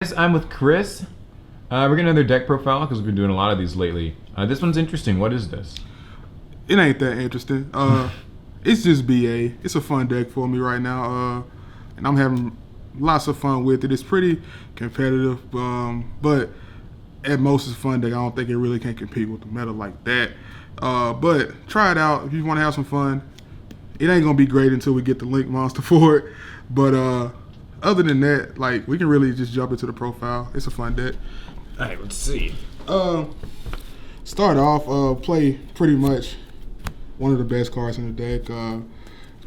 Guys, I'm with Chris. We're getting another deck profile because we've been doing a lot of these lately. This one's interesting. What is this? It ain't that interesting. It's just BA. It's a fun deck for me right now, and I'm having lots of fun with it. It's pretty competitive, but at most it's a fun deck. I don't think it really can compete with the meta like that. But try it out if you want to have some fun. It ain't gonna be great until we get the link monster for it, but other than that, like we can really just jump into the profile. It's a fun deck. All right, let's see. Start off, play pretty much one of the best cards in the deck.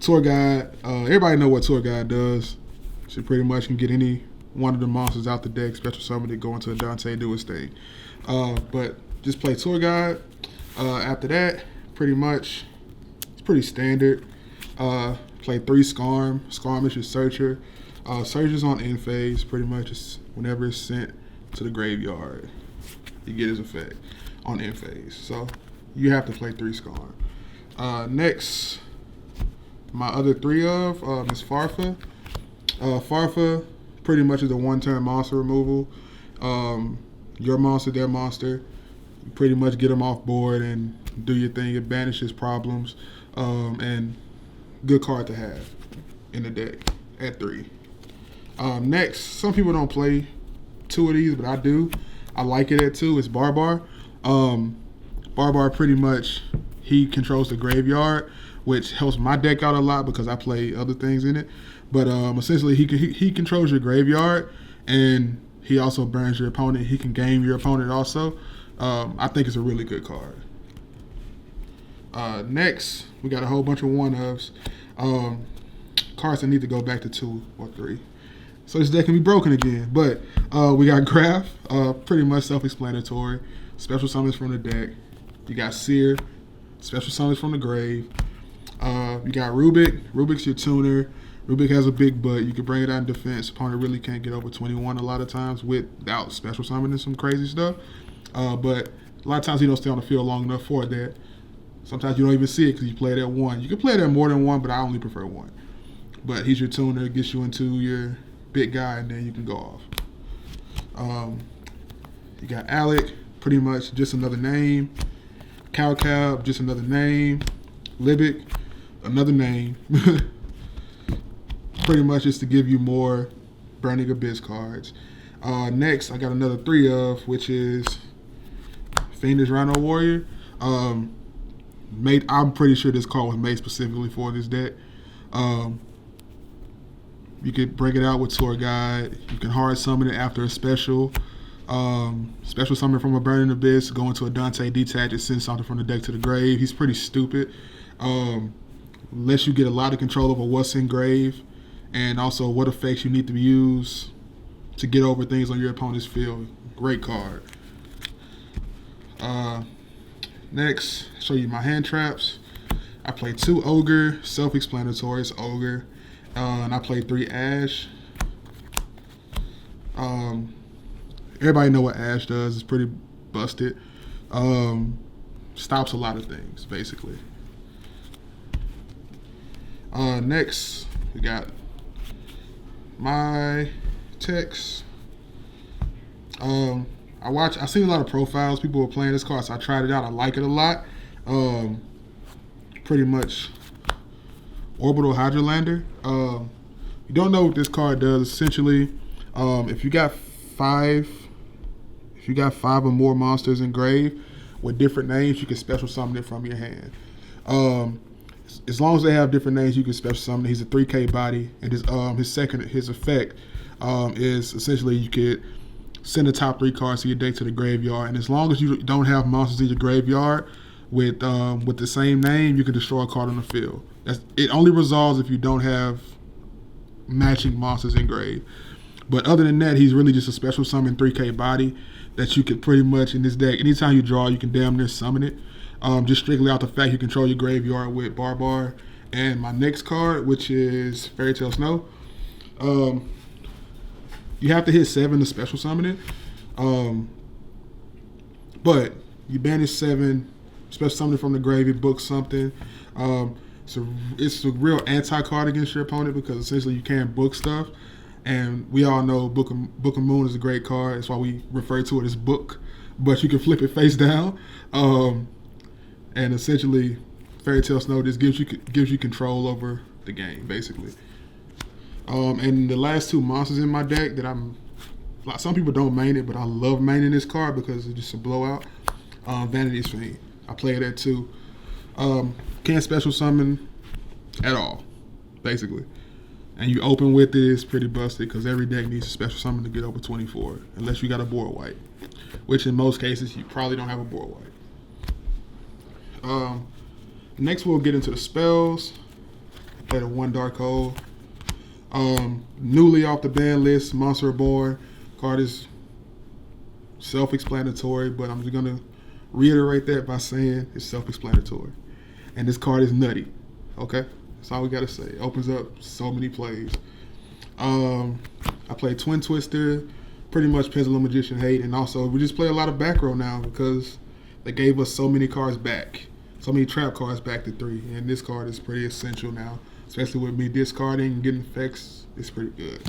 Tour Guide. Everybody know what Tour Guide does. So pretty much can get any one of the monsters out the deck, special summon it, go into a Dante, do his thing. But just play Tour Guide. After that, pretty much, it's pretty standard. Play 3 Scarm. Scarm is your searcher. Searches on end phase, pretty much it's whenever it's sent to the graveyard, you get his effect on end phase. So you have to play 3 Scarm. Next, my other 3 of is Farfa. Farfa pretty much is a one-turn monster removal. Your monster, their monster. You pretty much get them off board and do your thing. It banishes problems, and good card to have in the deck at 3. Next, some people don't play 2 of these, but I do. I like it at 2. It's Barbar. Barbar pretty much, he controls the graveyard, which helps my deck out a lot because I play other things in it. But essentially, he controls your graveyard, and he also burns your opponent. He can game your opponent also. I think it's a really good card. Next, we got a whole bunch of one-ofs. Cards that need to go back to 2 or 3. So this deck can be broken again. But we got Graph, pretty much self-explanatory. Special summons from the deck. You got Seer, special summons from the grave. You got Rubik. Rubik's your tuner. Rubik has a big butt. You can bring it out in defense. Opponent really can't get over 21 a lot of times without special summoning some crazy stuff. But a lot of times he don't stay on the field long enough for that. Sometimes you don't even see it because you play it at 1. You can play it at more than 1, but I only prefer 1. But he's your tuner, gets you into your big guy, and then you can go off. You got Alec, pretty much just another name. Cow, just another name. Libic, another name. Pretty much just to give you more Burning Abyss cards. Next, I got another 3 of, which is Fiendish Rhino Warrior. I'm pretty sure this card was made specifically for this deck. You could bring it out with Tour Guide. You can hard summon it after a special. Special summon from a Burning Abyss, go into a Dante, detach it, send something from the deck to the grave. He's pretty stupid. Lets you get a lot of control over what's in grave and also what effects you need to use to get over things on your opponent's field. Great card. Next, show you my hand traps. I play 2 Ogre, self-explanatory, it's Ogre. And I played 3 Ash. Everybody know what Ash does. It's pretty busted. Stops a lot of things, basically. Next, we got my text. I seen a lot of profiles. People were playing this card, so I tried it out. I like it a lot. Pretty much Orbital Hydrolander. You don't know what this card does. Essentially, if you got 5 or more monsters in grave with different names, you can special summon it from your hand. As long as they have different names, you can special summon it. He's a 3K body, and his effect is essentially you could send the top 3 cards of your deck to the graveyard, and as long as you don't have monsters in your graveyard with the same name, you can destroy a card on the field. It only resolves if you don't have matching monsters in grave. But other than that, he's really just a special summon 3K body that you could pretty much in this deck, anytime you draw, you can damn near summon it. Just strictly out the fact you control your graveyard with Barbar. And my next card, which is Fairy Tale Snow. You have to hit 7 to special summon it. But you banish 7, special summon it from the grave, you book something. It's a real anti-card against your opponent because essentially you can't book stuff. And we all know Book of Moon is a great card. That's why we refer to it as Book. But you can flip it face down. And essentially, Fairy Tale Snow just gives you control over the game, basically. And the last two monsters in my deck that some people don't main it, but I love maining this card because it's just a blowout. Vanity's Fiend. I play it at 2. Can't special summon at all, basically. And you open with it, it's pretty busted because every deck needs a special summon to get over 24, unless you got a board wipe, which in most cases you probably don't have a board wipe. Next we'll get into the spells. Play the 1 Dark Hole. Newly off the ban list, Monster Reborn. Card is self-explanatory, but I'm just gonna reiterate that by saying it's self-explanatory. And this card is nutty. Okay? That's all we gotta say. It opens up so many plays. I play Twin Twister, pretty much Pendulum Magician Hate, and also we just play a lot of back row now because they gave us so many cards back. So many trap cards back to 3. And this card is pretty essential now. Especially with me discarding and getting effects. It's pretty good.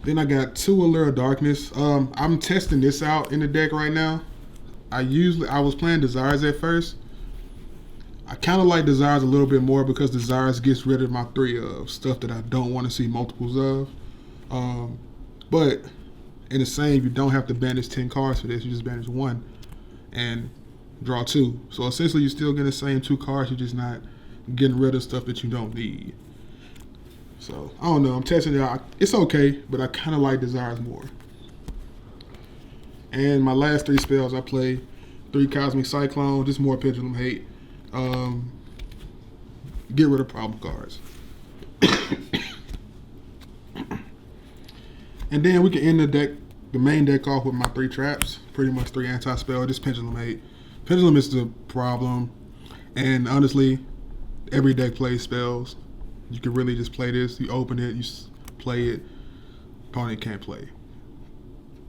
Then I got 2 Allure of Darkness. I'm testing this out in the deck right now. I was playing Desires at first. I kind of like Desires a little bit more because Desires gets rid of my 3 of stuff that I don't want to see multiples of. But in the same, you don't have to banish 10 cards for this. You just banish 1 and draw 2. So essentially, you're still getting the same 2 cards. You're just not getting rid of stuff that you don't need. So I don't know. I'm testing it out. It's okay, but I kind of like Desires more. And my last 3 spells, I play 3 Cosmic Cyclone, just more Pendulum Hate. Get rid of problem cards. And then we can end the main deck off with my 3 traps. Pretty much 3 anti-spell, just Pendulum Hate. Pendulum is the problem. And honestly, every deck plays spells. You can really just play this. You open it, you play it. Opponent can't play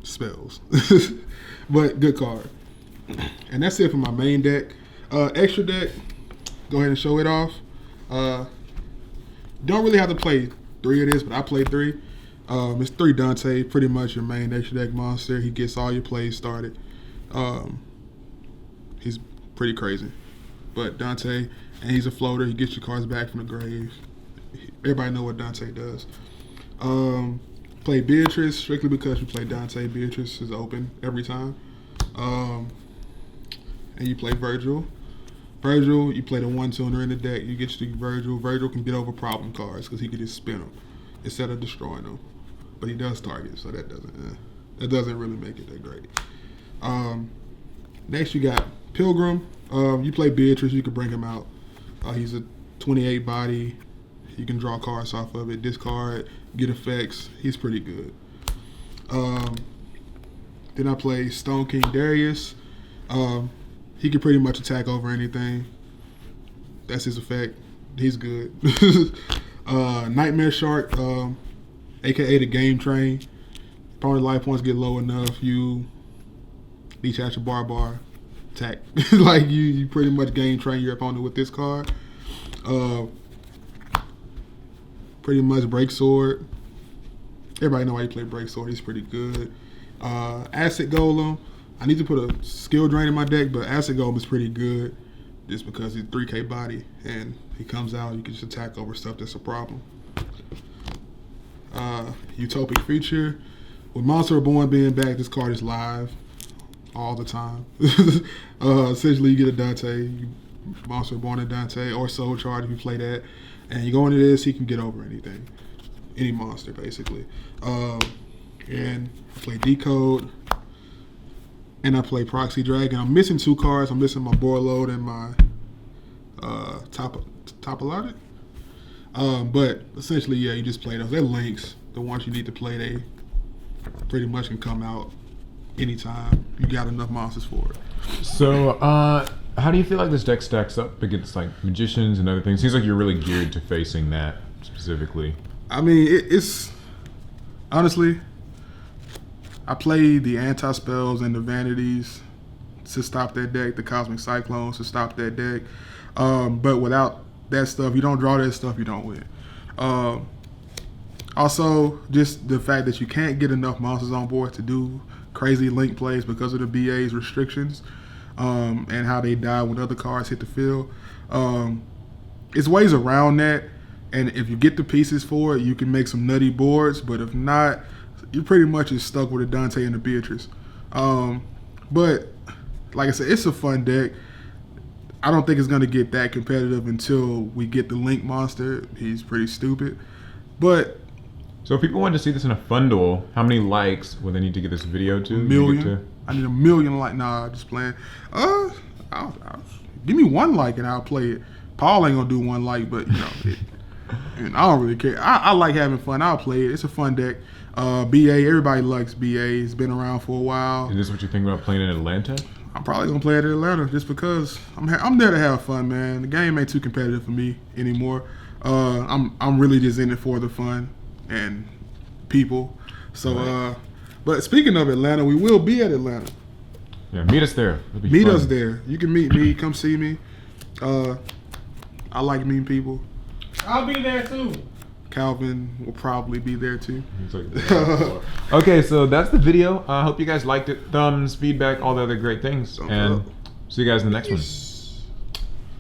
spells. But good card. And that's it for my main deck. Extra deck, go ahead and show it off. Don't really have to play 3 of this, but I play 3. It's 3 Dante, pretty much your main extra deck monster. He gets all your plays started. He's pretty crazy. But Dante, and he's a floater. He gets your cards back from the grave. Everybody know what Dante does. Play Beatrice, strictly because you play Dante. Beatrice is open every time. And you play Virgil. Virgil, you play the 1-tuner in the deck. You get your Virgil. Virgil can get over problem cards because he can just spin them instead of destroying them. But he does target, so that doesn't really make it that great. Next, you got Pilgrim. You play Beatrice, you can bring him out. He's a 28 body. You can draw cards off of it, discard, get effects. He's pretty good. Then I play Stone King Darius. He can pretty much attack over anything. That's his effect. He's good. Nightmare Shark, aka the Game Train. Opponent life points get low enough, you leech out your bar, attack. Like you pretty much Game Train your opponent with this card. Pretty much Break Sword. Everybody know why you play Break Sword. He's pretty good. Acid Golem. I need to put a skill drain in my deck, but Acid Golem is pretty good just because he's 3K body and he comes out, you can just attack over stuff that's a problem. Utopic Feature. With Monster Reborn being back, this card is live all the time. Essentially, you get a Dante, Monster Reborn and Dante, or Soul Charge if you play that. And you go into this, he can get over anything. Any monster, basically. And I play Decode. And I play Proxy Dragon. I'm missing 2 cards. I'm missing my board load and my Topologic. But essentially, yeah, you just play those. They're links. The ones you need to play, they pretty much can come out anytime. You got enough monsters for it. So, how do you feel like this deck stacks up against like magicians and other things? Seems like you're really geared to facing that specifically. I mean, it's honestly, I play the anti-spells and the vanities to stop that deck, the Cosmic Cyclones to stop that deck. But without that stuff, you don't draw that stuff, you don't win. Also, just the fact that you can't get enough monsters on board to do crazy link plays because of the BA's restrictions, and how they die when other cards hit the field. It's ways around that, and if you get the pieces for it, you can make some nutty boards. But if not, you pretty much is stuck with a Dante and a Beatrice. But like I said, it's a fun deck. I don't think it's going to get that competitive until we get the Link monster. He's pretty stupid. But So if people want to see this in a fun duel, how many likes will they need to get this video to? million. I need 1 million like. Nah, just playing. I'll give me 1 like and I'll play it. Paul ain't gonna do 1 like, but you know, and I don't really care. I like having fun. I'll play it. It's a fun deck. BA, everybody likes BA. It's been around for a while. Is this what you think about playing in Atlanta? I'm probably gonna play it in Atlanta just because I'm there to have fun, man. The game ain't too competitive for me anymore. I'm really just in it for the fun and people. So, Right. But speaking of Atlanta, we will be at Atlanta. Yeah, meet us there. It'll be Meet fun. us there. You can meet me. Come see me. I like meeting people. I'll be there too. Calvin will probably be there too. He's like, okay, so that's the video. I hope you guys liked it. Thumbs, feedback, all the other great things. Thumbs And up. see you guys in the next one.